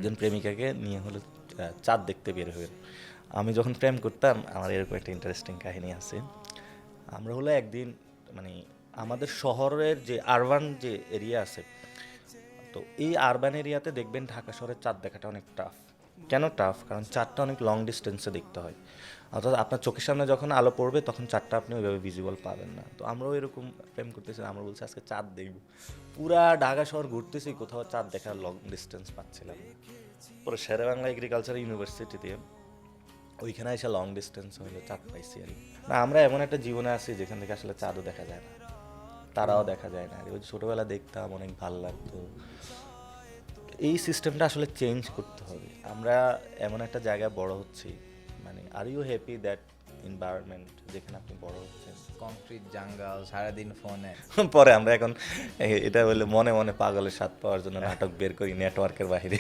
একজন প্রেমিকাকে নিয়ে হলো চাঁদ দেখতে বের হয়ে। আমি যখন প্রেম করতাম আমার এরকম একটা ইন্টারেস্টিং কাহিনী আছে। আমরা হলো একদিন মানে আমাদের শহরের যে আরবান যে এরিয়া আছে, তো এই আরবান এরিয়াতে দেখবেন ঢাকা শহরের চাঁদ দেখাটা অনেক টাফ। কেন টাফ? কারণ চাঁদটা অনেক লং ডিস্টেন্সে দেখতে হয়, অর্থাৎ আপনার চোখের সামনে যখন আলো পড়বে তখন চাঁদটা আপনি ওইভাবে ভিজিবল পাবেন না। তো আমরাও এরকম প্রেম করতেছি, আমরা বলছি আজকে চাঁদ দেখব। পুরা ঢাকা শহর ঘুরতেছি, কোথাও চাঁদ দেখার লং ডিস্টেন্স পাচ্ছিলাম না। পরে শেরেবাংলা এগ্রিকালচার ইউনিভার্সিটিতে ওইখানে এসে লং ডিস্টেন্স হলে চাঁদ পাইছি আর কি। না, আমরা এমন একটা জীবনে আছি যেখান থেকে আসলে চাঁদও দেখা যায় না, তারাও দেখা যায় না। আর ওই ছোটোবেলা দেখতাম, অনেক ভালো লাগতো। এই সিস্টেমটা আসলে চেঞ্জ করতে হবে। আমরা এমন একটা জায়গায় বড় হচ্ছি, মানে are you happy that environment যেখানে আপনি বড় হচ্ছেন? কংক্রিট জাঙ্গাল, সারাদিন ফোনে। পরে আমরা এখন এটা বলে মনে মনে পাগলের স্বাদ পাওয়ার জন্য নাটক বের করি নেটওয়ার্কের বাইরে।